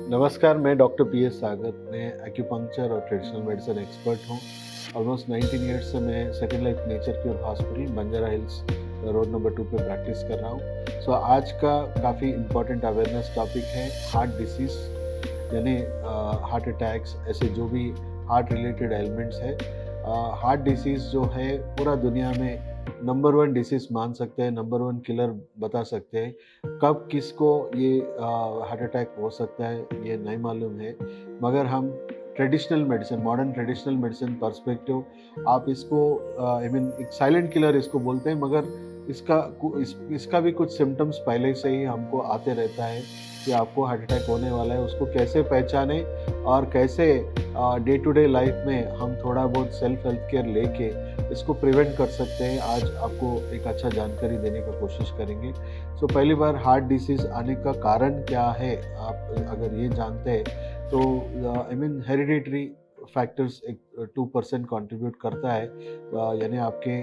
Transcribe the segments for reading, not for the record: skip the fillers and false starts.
नमस्कार, मैं doctor P S सागर। मैं एक्यूपंक्चर और ट्रेडिशनल मेडिसिन एक्सपर्ट हूँ। ऑलमोस्ट 19 ईयर्स से मैं second life nature cure hospital Banjara hills road number 2 पे प्रैक्टिस कर रहा हूँ। सो आज का काफ़ी इम्पोर्टेंट अवेयरनेस टॉपिक है हार्ट डिसीज़, यानी हार्ट अटैक्स, ऐसे जो भी हार्ट रिलेटेड एलिमेंट्स है। हार्ट डिसीज़ जो है पूरा दुनिया में नंबर 1 डिसीज़ मान सकते हैं, नंबर 1 किलर बता सकते हैं। कब किसको ये हार्ट अटैक हो सकता है ये नहीं मालूम है, मगर हम traditional medicine, modern traditional medicine perspective आप इसको आई मीन एक साइलेंट किलर इसको बोलते हैं, मगर इसका भी कुछ सिम्टम्स पहले से ही हमको आते रहता है कि आपको हार्ट अटैक होने वाला है। उसको कैसे पहचाने और कैसे डे टू डे लाइफ में हम थोड़ा बहुत सेल्फ हेल्थ केयर लेके इसको प्रिवेंट कर सकते हैं, आज आपको एक अच्छा जानकारी देने का कोशिश करेंगे। सो पहली बार हार्ट डिसीज़ आने का कारण क्या है, आप अगर ये जानते हैं तो आई मीन हेरिडिटरी फैक्टर्स एक 2% कंट्रीब्यूट करता है। यानी आपके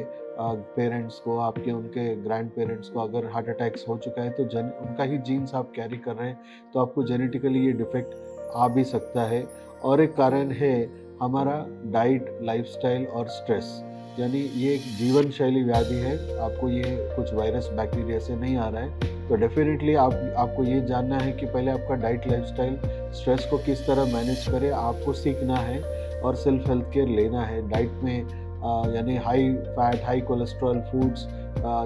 पेरेंट्स को, आपके उनके ग्रैंड पेरेंट्स को अगर हार्ट अटैक्स हो चुका है तो उनका ही जीन्स आप कैरी कर रहे हैं, तो आपको जेनेटिकली ये डिफेक्ट आ भी सकता है। और एक कारण है हमारा डाइट, लाइफस्टाइल और स्ट्रेस, यानी ये एक जीवन शैली व्याधि है। आपको ये कुछ वायरस बैक्टीरिया से नहीं आ रहा है, तो डेफिनेटली आपको ये जानना है कि पहले आपका डाइट, लाइफस्टाइल, स्ट्रेस को किस तरह मैनेज करें, आपको सीखना है और सेल्फ हेल्थ केयर लेना है। डाइट में यानी high fat, high cholesterol foods,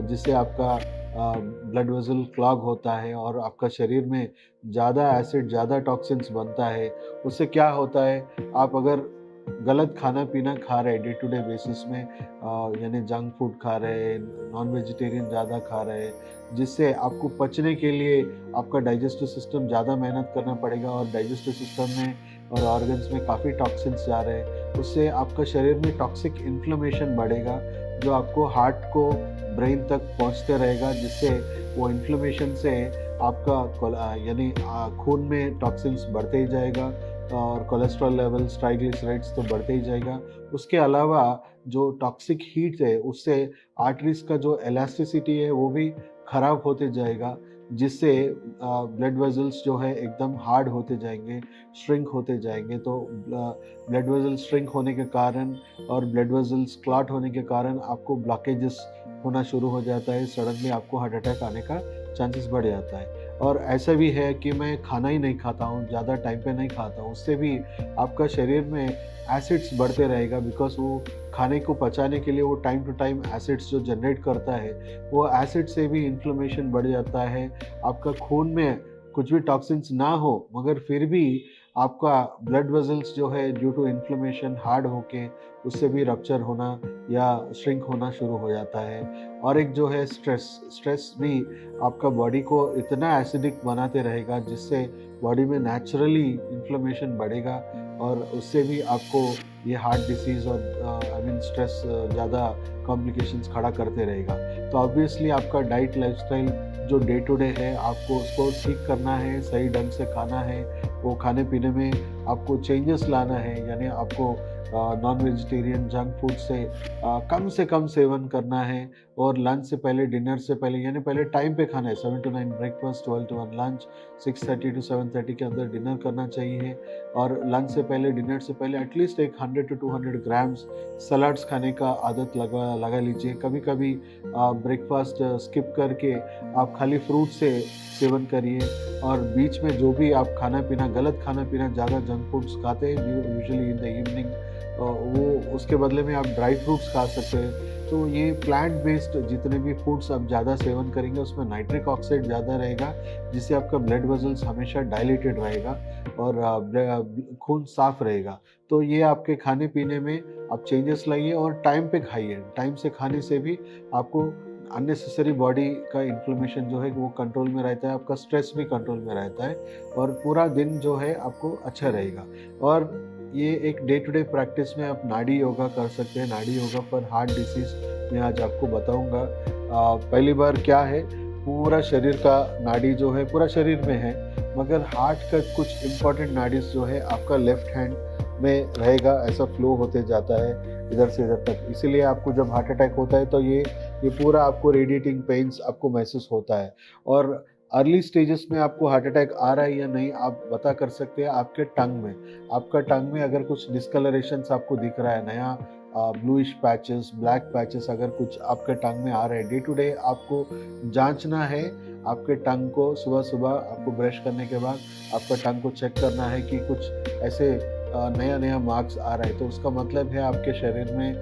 जिससे आपका ब्लड वेसल क्लॉग होता है और आपका शरीर में ज़्यादा एसिड, ज़्यादा टॉक्सिन्स बनता है। उससे क्या होता है, आप अगर गलत खाना पीना खा रहे हैं डे टू डे बेसिस में, यानी जंक फूड खा रहे हैं, नॉन वेजिटेरियन ज़्यादा खा रहे हैं, जिससे आपको पचने के लिए आपका डाइजेस्टिव सिस्टम ज़्यादा मेहनत करना पड़ेगा और डाइजेस्टिव सिस्टम में और ऑर्गन्स में काफ़ी टॉक्सिन्स जा रहे हैं। उससे आपका शरीर में टॉक्सिक इन्फ्लेमेशन बढ़ेगा, जो आपको हार्ट को, ब्रेन तक पहुंचते रहेगा, जिससे वो इन्फ्लेमेशन से आपका यानी खून में टॉक्सिन्स बढ़ते ही जाएगा और कोलेस्ट्रॉल लेवल्स, ट्राइग्लिसराइड्स तो बढ़ते ही जाएगा। उसके अलावा जो टॉक्सिक हीट है उससे आर्टरीज का जो इलास्टिसिटी है वो भी खराब होते जाएगा, जिससे ब्लड वेजल्स जो है एकदम हार्ड होते जाएंगे, श्रिंक होते जाएंगे। तो ब्लड वेजल श्रिंक होने के कारण और ब्लड वेजल्स क्लॉट होने के कारण आपको ब्लॉकेजेस होना शुरू हो जाता है। सडनली आपको हार्ट अटैक आने का चांसेस बढ़ जाता है। और ऐसा भी है कि मैं खाना ही नहीं खाता हूँ, ज़्यादा टाइम पे नहीं खाता हूँ, उससे भी आपका शरीर में एसिड्स बढ़ते रहेगा, बिकॉज वो खाने को पचाने के लिए वो टाइम टू टाइम एसिड्स जो जनरेट करता है, वो एसिड से भी इन्फ्लेमेशन बढ़ जाता है। आपका खून में कुछ भी टॉक्सिन्स ना हो, मगर फिर भी आपका ब्लड वेजल्स जो है ड्यू टू इन्फ्लेमेशन हार्ड होके उससे भी रप्चर होना या श्रिंक होना शुरू हो जाता है। और एक जो है स्ट्रेस भी आपका बॉडी को इतना एसिडिक बनाते रहेगा, जिससे बॉडी में नेचुरली इन्फ्लेमेशन बढ़ेगा और उससे भी आपको ये हार्ट डिसीज़ और आई मीन स्ट्रेस ज़्यादा कॉम्प्लिकेशंस खड़ा करते रहेगा। तो ऑब्वियसली आपका डाइट, लाइफस्टाइल जो डे टू डे है, आपको उसको ठीक करना है, सही ढंग से खाना है, वो खाने पीने में आपको चेंजेस लाना है, यानी आपको नॉन वेजिटेरियन, जंक फूड से कम सेवन करना है। और लंच से पहले, डिनर से पहले, यानी पहले टाइम पे खाना है, 7 to 9 breakfast, 12 to 1 lunch, 6:30 to 7:30 के अंदर डिनर करना चाहिए। और लंच से पहले, डिनर से पहले एटलीस्ट एक 100 to 200 ग्राम्स सलाड्स खाने का आदत लगा लीजिए। कभी कभी ब्रेकफास्ट स्किप करके आप खाली फ्रूट से सेवन करिए। और बीच में जो भी आप गलत खाना पीना, ज़्यादा जंक फूड्स खाते हैं यूजुअली इन द इवनिंग, वो उसके बदले में आप ड्राई फ्रूट्स खा सकते हैं। तो ये प्लांट बेस्ड जितने भी फूड्स आप ज़्यादा सेवन करेंगे उसमें नाइट्रिक ऑक्साइड ज़्यादा रहेगा, जिससे आपका ब्लड वेजल्स हमेशा डायलेटेड रहेगा और खून साफ रहेगा। तो ये आपके खाने पीने में आप चेंजेस लाइए और टाइम पे खाइए। टाइम से खाने से भी आपको अननेसेसरी बॉडी का इन्फ्लेमेशन जो है वो कंट्रोल में रहता है, आपका स्ट्रेस भी कंट्रोल में रहता है और पूरा दिन जो है आपको अच्छा रहेगा। और ये एक डे टू डे प्रैक्टिस में आप नाड़ी योगा कर सकते हैं। नाड़ी योगा पर हार्ट डिसीज़ मैं आज आपको बताऊंगा। पहली बार क्या है, पूरा शरीर का नाड़ी जो है पूरा शरीर में है, मगर हार्ट का कुछ इम्पोर्टेंट नाड़ीज जो है आपका लेफ्ट हैंड में रहेगा, ऐसा फ्लो होते जाता है इधर से इधर तक। इसीलिए आपको जब हार्ट अटैक होता है तो ये पूरा आपको रेडिएटिंग पेन्स आपको महसूस होता है। और अर्ली स्टेजेस में आपको हार्ट अटैक आ रहा है या नहीं आप पता कर सकते हैं आपके टंग में। आपका टंग में अगर कुछ डिस्कलरेशंस आपको दिख रहा है, नया ब्लूइश पैचेस, ब्लैक पैचेस अगर कुछ आपके टंग में आ रहे हैं, डे टू डे आपको जांचना है आपके टंग को। सुबह-सुबह आपको ब्रश करने के बाद आपका टंग को चेक करना है कि कुछ ऐसे नया-नया मार्क्स आ रहा है, तो उसका मतलब है आपके शरीर में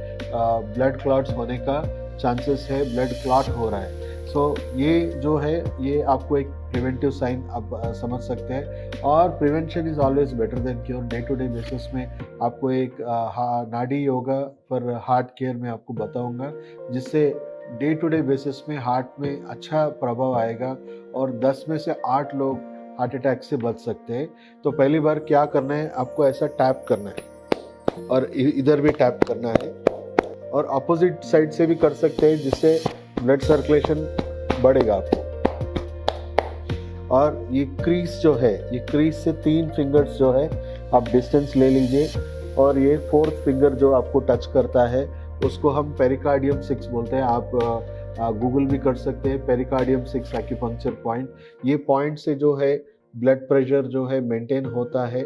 ब्लड क्लॉट्स होने का चांसेस है, ब्लड क्लॉट हो रहा है। सो ये जो है ये आपको एक प्रिवेंटिव साइन आप समझ सकते हैं। और prevention is always better than cure. Day to day basis में आपको एक नाडी योगा फॉर हार्ट केयर में आपको बताऊंगा, जिससे डे टू डे बेसिस में हार्ट में अच्छा प्रभाव आएगा और 10 में से 8 लोग हार्ट अटैक से बच सकते हैं। तो पहली बार क्या करना है, आपको ऐसा टैप करना है और इधर भी टैप करना है और अपोजिट साइड से भी कर सकते हैं, जिससे ब्लड सर्कुलेशन बढ़ेगा आपको। और ये क्रीज जो है, ये क्रीज से 3 फिंगर्स जो है आप डिस्टेंस ले लीजिए और ये 4th फिंगर जो आपको टच करता है उसको हम पेरिकार्डियम 6 बोलते हैं। आप गूगल भी कर सकते हैं, पेरिकार्डियम 6 एक्यूपंक्चर पॉइंट। ये पॉइंट से जो है ब्लड प्रेशर जो है मेंटेन होता है,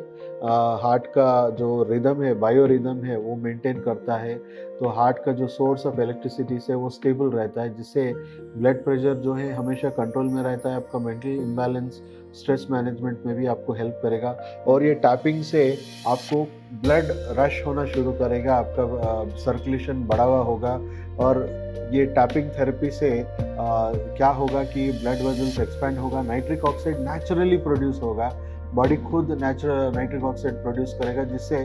हार्ट का जो रिदम है, बायो रिदम है, वो मेंटेन करता है। तो हार्ट का जो सोर्स ऑफ इलेक्ट्रिसिटी से वो स्टेबल रहता है, जिससे ब्लड प्रेशर जो है हमेशा कंट्रोल में रहता है। आपका मेंटल इम्बैलेंस, स्ट्रेस मैनेजमेंट में भी आपको हेल्प करेगा। और ये टैपिंग से आपको ब्लड रश होना शुरू करेगा, आपका सर्कुलेशन बढ़ावा होगा। और ये टैपिंग थेरेपी से क्या होगा कि ब्लड वेजल्स एक्सपैंड होगा, नाइट्रिक ऑक्साइड नेचुरली प्रोड्यूस होगा, बॉडी खुद नेचुरल नाइट्रिक ऑक्साइड प्रोड्यूस करेगा, जिससे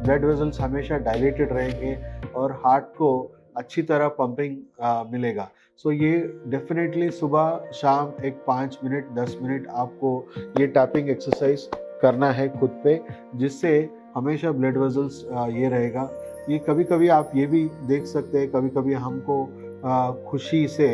ब्लड वेजल्स हमेशा डायलेटेड रहेंगे और हार्ट को अच्छी तरह पंपिंग मिलेगा। सो ये डेफिनेटली सुबह शाम एक 5 मिनट 10 मिनट आपको ये टैपिंग एक्सरसाइज करना है खुद पे, जिससे हमेशा ब्लड वेजल्स ये रहेगा। ये कभी कभी आप ये भी देख सकते हैं, कभी कभी हमको खुशी से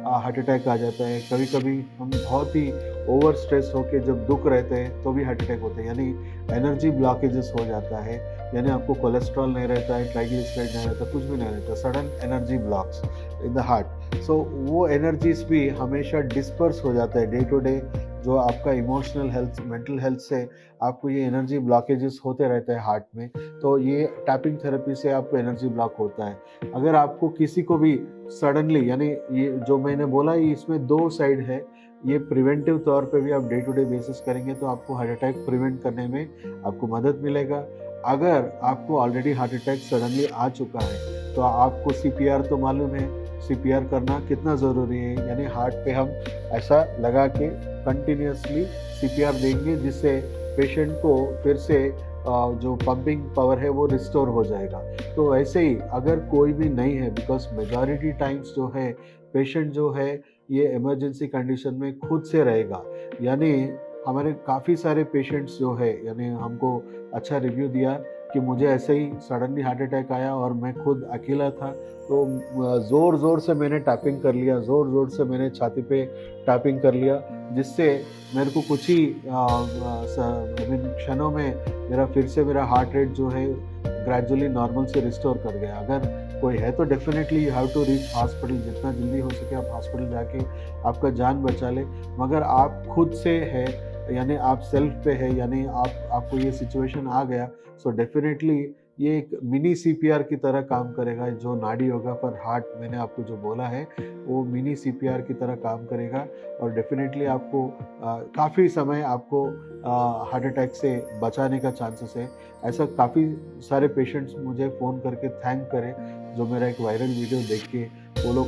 हार्ट अटैक आ जाता है, कभी कभी हम बहुत ही ओवर स्ट्रेस होके जब दुख रहते हैं तो भी हार्ट अटैक होते हैं, यानी एनर्जी ब्लॉकेजेस हो जाता है, यानी आपको कोलेस्ट्रॉल नहीं रहता है, ट्राइग्लिसराइड नहीं रहता, कुछ भी नहीं रहता, sudden energy blocks in the heart. So वो एनर्जीज भी हमेशा डिस्पर्स हो जाता है डे टू डे। जो आपका इमोशनल हेल्थ, मेंटल हेल्थ से आपको ये एनर्जी ब्लॉकेजेस होते रहते हैं हार्ट में, तो ये टैपिंग थेरेपी से आपको एनर्जी ब्लॉक होता है। अगर आपको किसी को भी सडनली, यानी ये जो मैंने बोला ये इसमें 2 साइड है, ये प्रिवेंटिव तौर पे भी आप डे टू डे बेसिस करेंगे तो आपको हार्ट अटैक प्रिवेंट करने में आपको मदद मिलेगा। अगर आपको ऑलरेडी हार्ट अटैक सडनली आ चुका है तो आपको सीपीआर तो मालूम है, सीपीआर करना कितना ज़रूरी है, यानी हार्ट पे हम ऐसा लगा के कंटिन्यूसली सीपीआर देंगे, जिससे पेशेंट को फिर से जो पंपिंग पावर है वो रिस्टोर हो जाएगा। तो ऐसे ही अगर कोई भी नहीं है, बिकॉज मेजॉरिटी टाइम्स जो है पेशेंट जो है ये इमरजेंसी कंडीशन में खुद से रहेगा, यानी हमारे काफ़ी सारे पेशेंट्स जो है, यानी हमको अच्छा रिव्यू दिया कि मुझे ऐसे ही सडनली हार्ट अटैक आया और मैं खुद अकेला था, तो ज़ोर ज़ोर से मैंने टैपिंग कर लिया, ज़ोर ज़ोर से मैंने छाती पे टैपिंग कर लिया, जिससे मेरे को कुछ ही क्षणों में मेरा फिर से मेरा हार्ट रेट जो है ग्रेजुअली नॉर्मल से रिस्टोर कर गया। अगर कोई है तो definitely you have to reach hospital, जितना जल्दी हो सके आप हॉस्पिटल जाके आपका जान बचा ले। मगर आप खुद से है, यानी आप सेल्फ पे है, यानी आपको ये सिचुएशन आ गया, सो डेफिनेटली ये एक मिनी सीपीआर की तरह काम करेगा। जो नाडी योगा फॉर हार्ट मैंने आपको जो बोला है वो मिनी सीपीआर की तरह काम करेगा और डेफिनेटली आपको काफ़ी समय आपको हार्ट अटैक से बचाने का चांसेस है। ऐसा काफ़ी सारे पेशेंट्स मुझे फ़ोन करके थैंक करें, जो मेरा एक वायरल वीडियो देख के वो लोग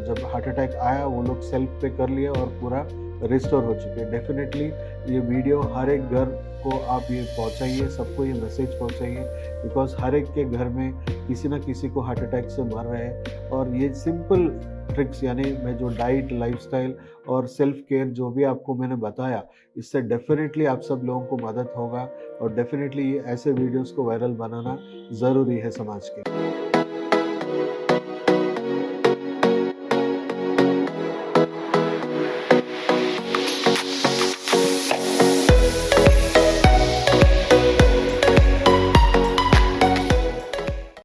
जब हार्ट अटैक आया वो लोग सेल्फ पे कर लिया और पूरा रिस्टोर हो चुके हैं। डेफिनेटली ये वीडियो हर एक घर को आप ये पहुंचाइए, सबको ये मैसेज पहुंचाइए, बिकॉज हर एक के घर में किसी न किसी को हार्ट अटैक से मर रहे हैं। और ये सिंपल ट्रिक्स, यानी मैं जो डाइट, लाइफस्टाइल और सेल्फ केयर जो भी आपको मैंने बताया, इससे डेफिनेटली आप सब लोगों को मदद होगा और डेफिनेटली ये ऐसे वीडियोस को वायरल बनाना ज़रूरी है समाज के।